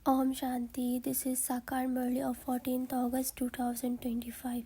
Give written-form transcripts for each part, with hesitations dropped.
Om Shanti, this is Sakar Murli of 14th August 2025.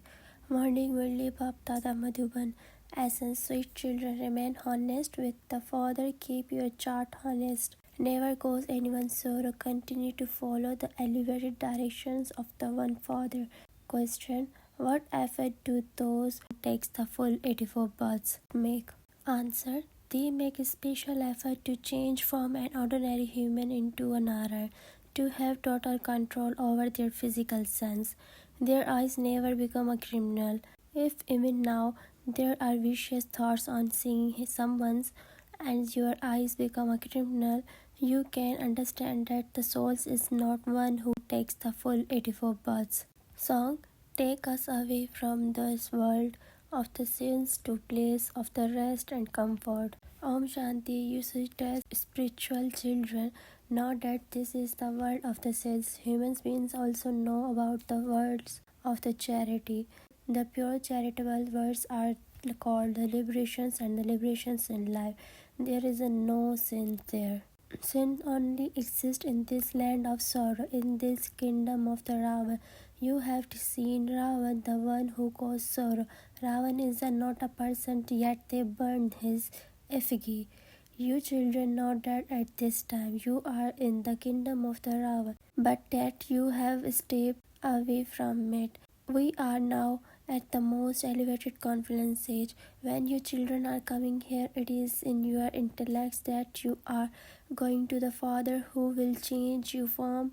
Morning Murli Baptada Madhuban. Essence, sweet children, remain honest with the Father, keep your chart honest. Never cause anyone sorrow, continue to follow the elevated directions of the One Father. Question, what effort do those who takes the full 84 births make? Answer, they make a special effort to change from an ordinary human into a Narayan, to have total control over their physical sense. Their eyes never become a criminal. If even now there are vicious thoughts on seeing someone's and your eyes become a criminal, you can understand that the soul is not one who takes the full 84 births. Song, take us away from this world of the sins to place of the rest and comfort. Om Shanti, you suggest spiritual children know that this is the world of the sins. Human beings also know about the words of the charity. The pure charitable words are called the liberations and the liberations in life. There is no sin there. Sin only exists in this land of sorrow, in this kingdom of the Ravan. You have seen Ravan, the one who caused sorrow. Ravan is not a person, yet they burned his effigy. You children know that at this time you are in the kingdom of the Ravan, but that you have stepped away from it. We are now at the most elevated confidence stage. When you children are coming here, it is in your intellects that you are going to the Father who will change you from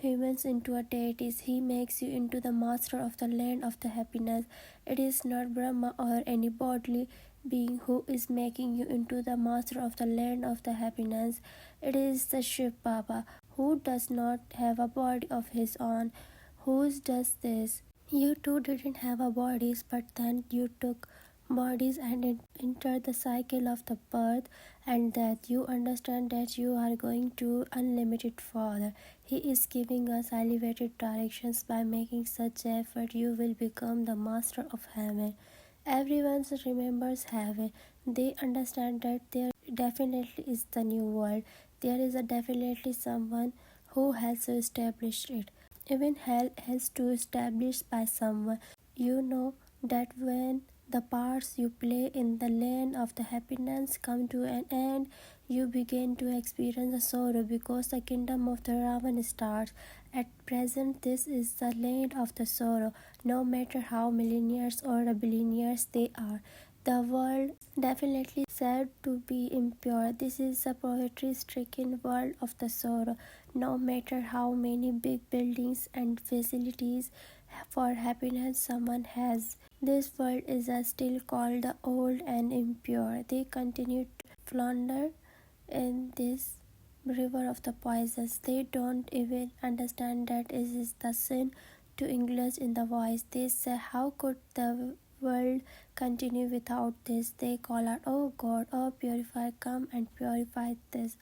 humans into a deities. He makes you into the master of the land of the happiness. It is not Brahma or any bodily being who is making you into the master of the land of the happiness. It is the Shivbaba who does not have a body of his own. Who does this? You too didn't have a bodies, but then you took bodies and entered the cycle of the birth and death. You understand that you are going to unlimited Father. He is giving us elevated directions. By making such effort, you will become the master of heaven. Everyone remembers heaven. They understand that there definitely is the new world. There is definitely someone who has established it. Even hell has to establish by someone. You know that when the parts you play in the land of the happiness come to an end, you begin to experience the sorrow because the kingdom of the Ravan starts. At present, this is the land of the sorrow. No matter how millionaires or billionaires they are, the world definitely said to be impure. This is the poverty-stricken world of the sorrow. No matter how many big buildings and facilities for happiness someone has, this world is still called the old and impure. They continue to flounder in this river of the poisons. They don't even understand that it is the sin to indulge in the voice. They say, how could the world continue without this? They call out, oh God, oh purifier, come and purify this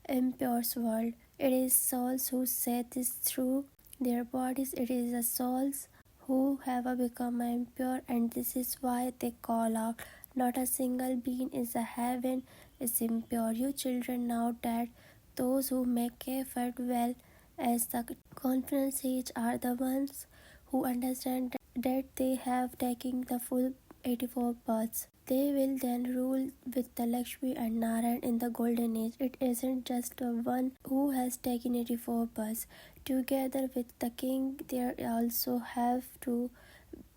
impure world. It is souls who say this through their bodies. It is the souls who have become impure, and this is why they call out. Not a single being is a heaven is impure. You children know that those who make effort well as the conference age are the ones who understand that they have taken the full 84 births. They will then rule with the Lakshmi and Narayan in the golden age. It isn't just one who has taken 84 births. Together with the king, there also have to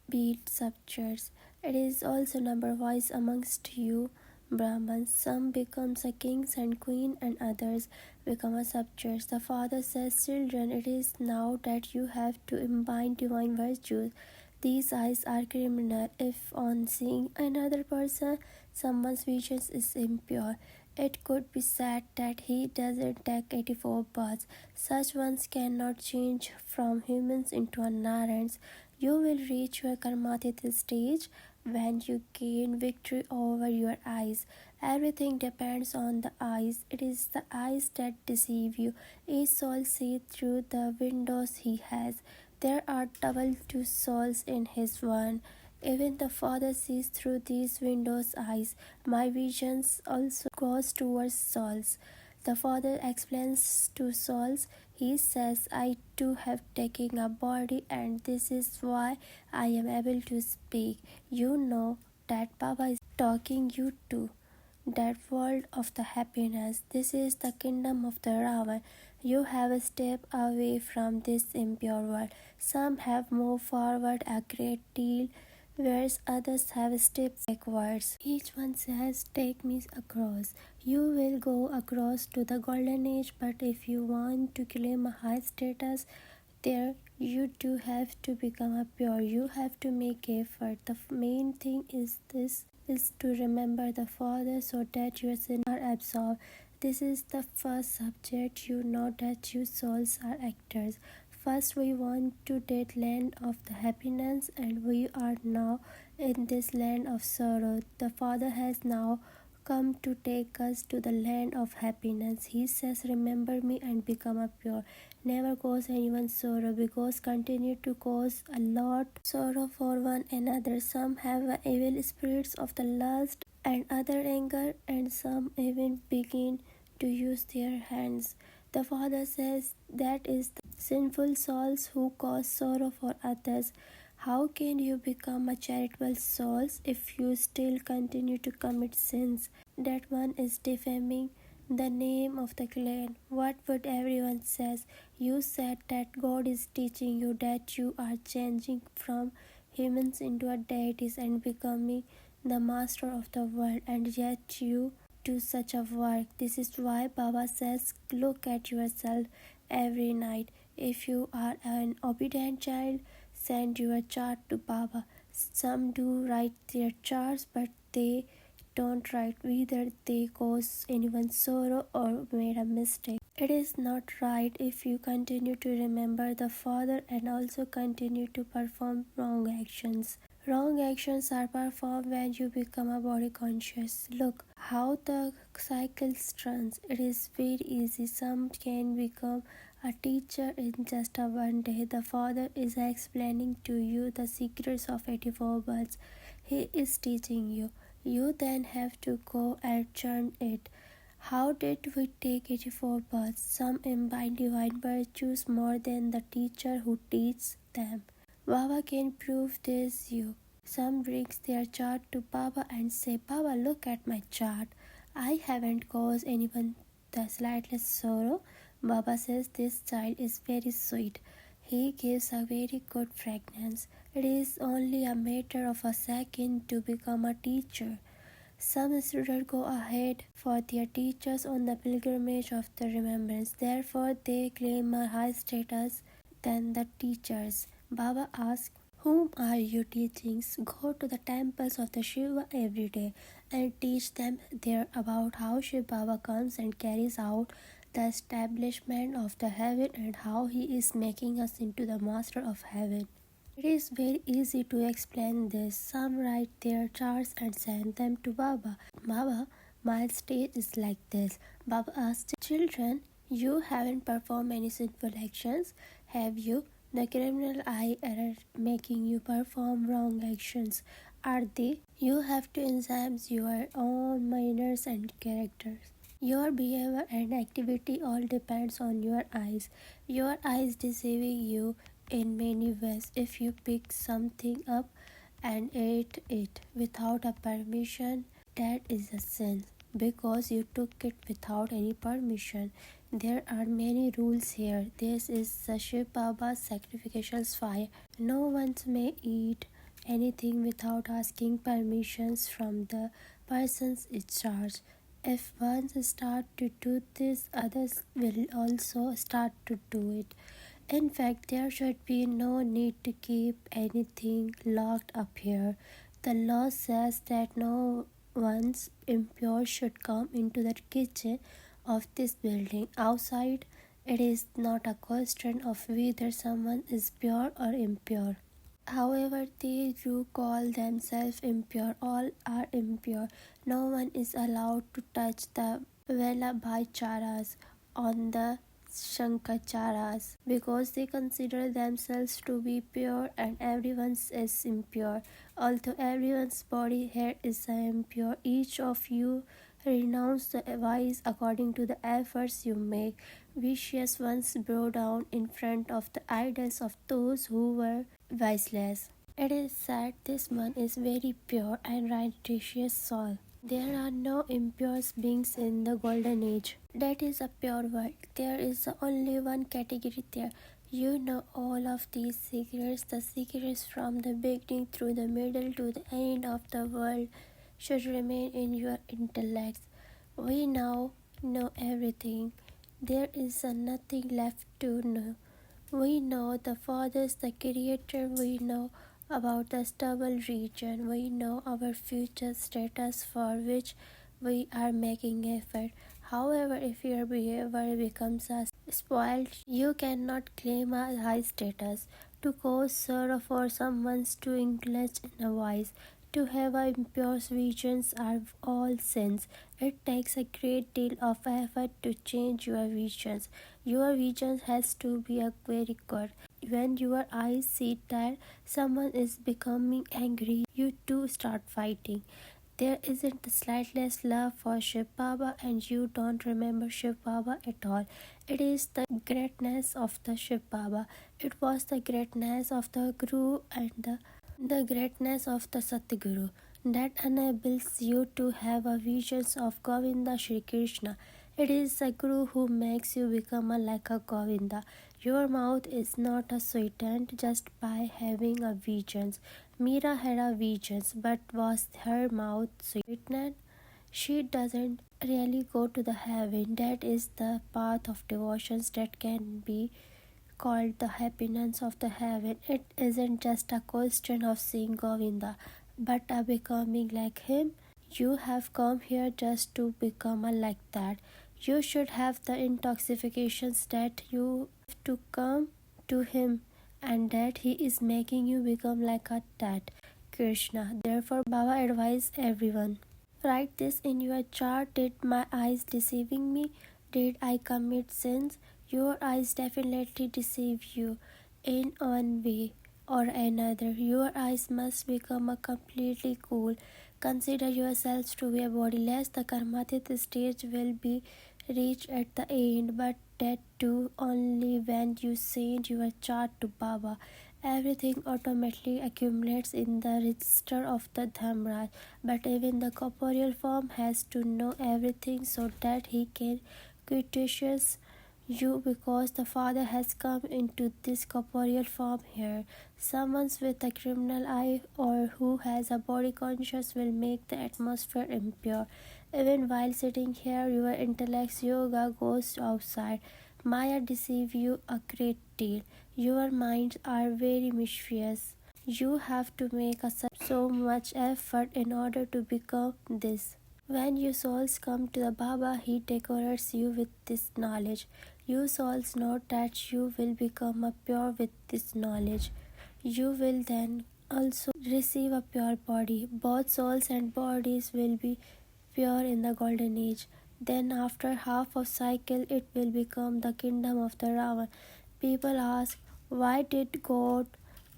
be subjects. It is also number-wise amongst you Brahmans. Some becomes a kings and queen, and others become a subjects. The Father says, children, it is now that you have to imbibe divine virtues. These eyes are criminal. If on seeing another person, someone's vision is impure, it could be said that he doesn't take 84 births. Such ones cannot change from humans into Narayans. You will reach your karmatita stage when you gain victory over your eyes. Everything depends on the eyes. It is the eyes that deceive you. Each soul sees through the windows he has. There are double two souls in his one. Even the Father sees through these windows' eyes. My visions also goes towards souls. The Father explains to souls, He says, I too have taken a body, and this is why I am able to speak. You know that Baba is talking you to that world of the happiness. This is the kingdom of the Ravan. You have a step away from this impure world. Some have moved forward a great deal, whereas others have stepped backwards. Each one says, take me across. You will go across to the golden age, but if you want to claim a high status there, you do have to become a pure. You have to make effort. The main thing is to remember the Father so that your sins are absolved. This is the first subject. You know that you souls are actors. First, we want to that land of the happiness, and we are now in this land of sorrow. The Father has now come to take us to the land of happiness. He says, remember me and become a pure. Never cause anyone sorrow, because continue to cause a lot sorrow for one another. Some have evil spirits of the lust and other anger, and some even begin to use their hands. The Father says that is the sinful souls who cause sorrow for others. How can you become a charitable soul if you still continue to commit sins? That one is defaming the name of the clan. What would everyone says? You said that God is teaching you that you are changing from humans into a deities and becoming the master of the world, and yet you do such a work. This is why Baba says, look at yourself every night. If you are an obedient child, send your chart to Baba. Some do write their charts, but they don't write whether they cause anyone sorrow or made a mistake. It is not right if you continue to remember the Father and also continue to perform wrong actions. Wrong actions are performed when you become a body conscious. Look how the cycle runs. It is very easy. Some can become a teacher in just a one day. The Father is explaining to you the secrets of 84 births. He is teaching you. You then have to go and churn it. How did we take 84 births? Some imbibe divine virtues more than the teacher who teaches them. Baba can prove this you. Some brings their chart to Baba and say, Baba, look at my chart. I haven't caused anyone the slightest sorrow. Baba says this child is very sweet. He gives a very good fragrance. It is only a matter of a second to become a teacher. Some students go ahead for their teachers on the pilgrimage of the remembrance. Therefore, they claim a high status than the teachers. Baba asks, whom are you teaching? Go to the temples of the Shiva every day and teach them there about how Shiv Baba comes and carries out the establishment of the heaven and how he is making us into the master of heaven. It is very easy to explain this. Some write their charts and send them to Baba. Baba, my stage is like this. Baba asks, children, you haven't performed any sinful actions, have you? The criminal eye are making you perform wrong actions. Are they? You have to examine your own manners and characters. Your behavior and activity all depends on your eyes. Your eyes deceiving you in many ways. If you pick something up and ate it without a permission, that is a sin because you took it without any permission. There are many rules here. This is the Shiv Baba's sacrificial fire. No one may eat anything without asking permissions from the persons in charge. If one starts to do this, others will also start to do it. In fact, there should be no need to keep anything locked up here. The law says that no one's impure should come into the kitchen of this building. Outside, it is not a question of whether someone is pure or impure. However, they do call themselves impure. All are impure. No one is allowed to touch the Vallabhacharas on the Shankacharas because they consider themselves to be pure and everyone is impure. Although everyone's body hair is impure, each of you renounce the vice according to the efforts you make. vicious ones bow down in front of the idols of those who were viceless. It is said this one is very pure and righteous soul. There are no impure beings in the golden age. That is a pure world. There is only one category there. You know all of these secrets, the secrets from the beginning through the middle to the end of the world should remain in your intellects. We now know everything. There is nothing left to know. We know the Father is the Creator. We know about the stable region. We know our future status for which we are making effort. However, if your behavior becomes a spoiled, you cannot claim a high status. To cause sorrow for someone's to indulge in a vice, to have impure visions are all sins. It takes a great deal of effort to change your visions. Your vision has to be a very good. When your eyes see that someone is becoming angry, you too start fighting. There isn't the slightest love for Shivbaba and you don't remember Shivbaba at all. It is the greatness of the Shivbaba. It was the greatness of the Guru and the greatness of the Satguru that enables you to have a visions of Govinda Shri Krishna. It is the Guru who makes you become like a Govinda. Your mouth is not sweetened just by having a visions. Mira had a visions, but was her mouth sweetened? She doesn't really go to the heaven. That is the path of devotions that can be called the happiness of the heaven. It isn't just a question of seeing Govinda, but a becoming like him. You have come here just to become like that. You should have the intoxications that you have to come to him and that he is making you become like a that Krishna. Therefore, Baba advised everyone. Write this in your chart. Did my eyes deceiving me? Did I commit sins? Your eyes definitely deceive you in one way or another. Your eyes must become a completely cool. Consider yourselves to be a bodiless. The karmatit stage will be reached at the end, but that too only when you send your chart to Baba. Everything automatically accumulates in the register of the Dhamraj, but even the corporeal form has to know everything so that he can criticize you because the Father has come into this corporeal form here. Someone with a criminal eye or who has a body conscious will make the atmosphere impure. Even while sitting here, your intellect's yoga goes outside. Maya deceives you a great deal. Your minds are very mischievous. You have to make so much effort in order to become this. When you souls come to the Baba, he decorates you with this knowledge. You souls know that you will become a pure with this knowledge. You will then also receive a pure body. Both souls and bodies will be pure in the golden age. Then after half of cycle it will become the kingdom of the Ravan. People ask, why did God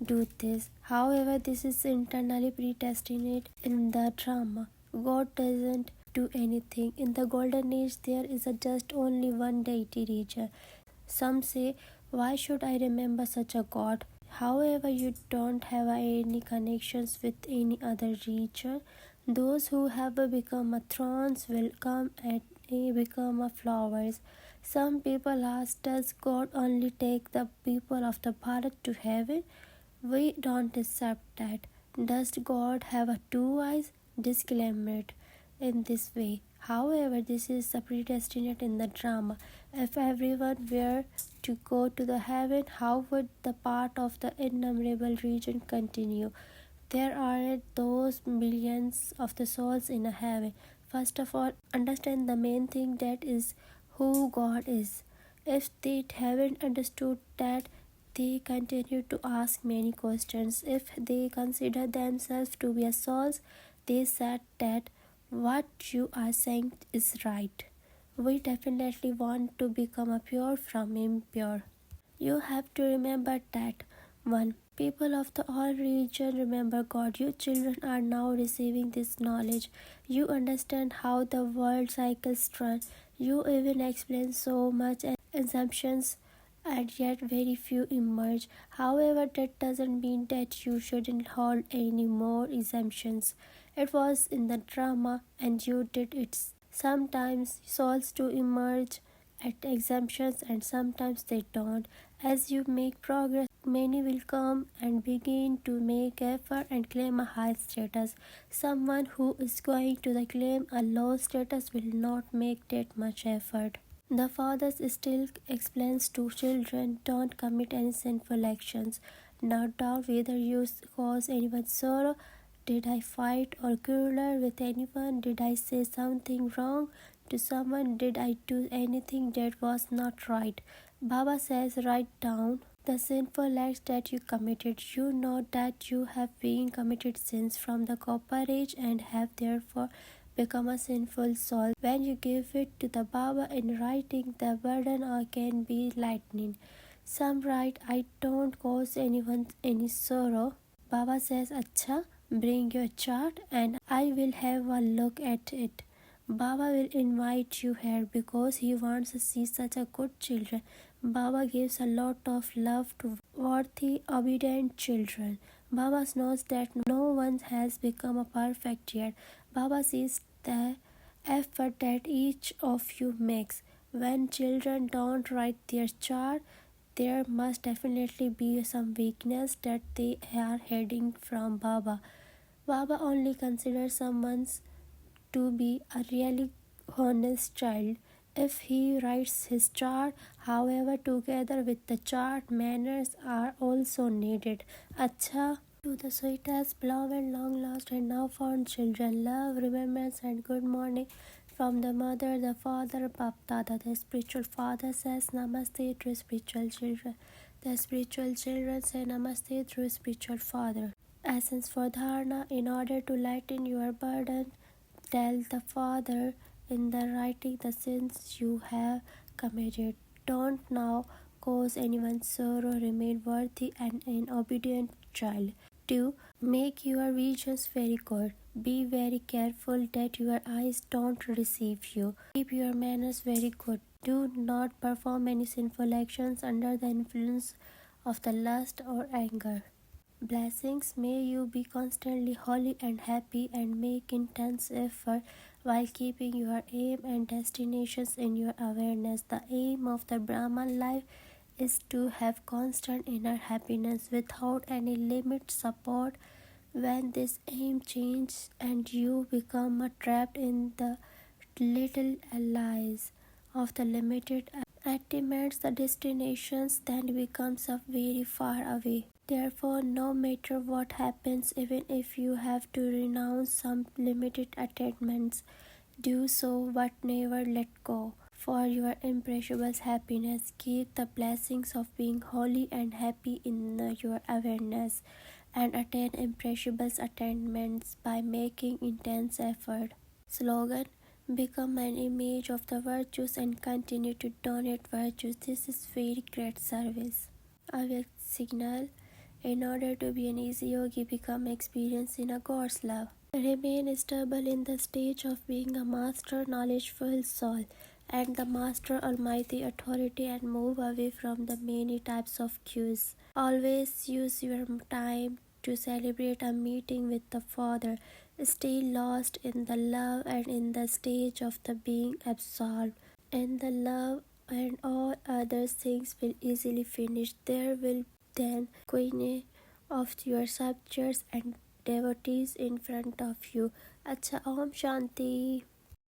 do this? However, this is internally predestined in the drama. God doesn't do anything. In the golden age there is just only one deity region. Some say, why should I remember such a God? However, you don't have any connections with any other region. Those who have become a thorns will come and become a flowers. Some people ask, does God only take the people of the Bharat to heaven? We don't accept that. Does God have two eyes? Disclaimer in this way. However, this is the predestinate in the drama. If everyone were to go to the heaven, how would the part of the innumerable region continue? There are those millions of the souls in a heaven. First of all, understand the main thing, that is who God is. If they haven't understood that, they continue to ask many questions. If they consider themselves to be a souls, they said that what you are saying is right. We definitely want to become a pure from impure. You have to remember that 1. People of the all region remember God. You children are now receiving this knowledge. You understand how the world cycles run. You even explain so much assumptions and yet very few emerge. However, that doesn't mean that you shouldn't hold any more assumptions. It was in the drama and you did it. Sometimes souls do emerge at exemptions and sometimes they don't. As you make progress, many will come and begin to make effort and claim a high status. Someone who is going to claim a low status will not make that much effort. The father still explains to children, don't commit any sinful actions. No doubt whether you cause anyone sorrow. Did I fight or quarrel with anyone? Did I say something wrong to someone? Did I do anything that was not right? Baba says, write down the sinful acts that you committed. You know that you have been committed sins from the copper age and have therefore become a sinful soul. When you give it to the Baba in writing, the burden can be lightening. Some write, I don't cause anyone any sorrow. Baba says, Acha, bring your chart and I will have a look at it. Baba will invite you here because he wants to see such a good children. Baba gives a lot of love to worthy, obedient children. Baba knows that no one has become a perfect yet. Baba sees the effort that each of you makes. When children don't write their chart, there must definitely be some weakness that they are hiding from Baba. Baba only considers someone to be a really honest child if he writes his chart. However, together with the chart, manners are also needed. Acha to the sweetest, beloved, long lost, and now found children, love, remembrance, and good morning from the mother, the father, Bap Dada. The spiritual father says Namaste to spiritual children. The spiritual children say Namaste through spiritual father. Essence for Dharana. In order to lighten your burden, tell the Father in the writing the sins you have committed. Don't now cause anyone sorrow. Remain worthy and an obedient child. 2. Make your visions very good. Be very careful that your eyes don't deceive you. Keep your manners very good. Do not perform any sinful actions under the influence of the lust or anger. Blessings. May you be constantly holy and happy and make intense effort while keeping your aim and destinations in your awareness. The aim of the Brahman life is to have constant inner happiness without any limit support. When this aim changes and you become trapped in the little lies of the limited estimates, the destinations then becomes very far away. Therefore, no matter what happens, even if you have to renounce some limited attainments, do so but never let go. For your imperishable happiness, keep the blessings of being holy and happy in your awareness and attain imperishable attainments by making intense effort. Slogan: Become an image of the virtues and continue to donate virtues. This is very great service. Our signal: in order to be an easy yogi, become experienced in a God's love. Remain stable in the stage of being a master knowledgeful soul and the master almighty authority and move away from the many types of cues. Always use your time to celebrate a meeting with the Father. Stay lost in the love and in the stage of the being absorbed in the love, and all other things will easily finish. There will then queen of your subjects and devotees in front of you. Acha, Om Shanti.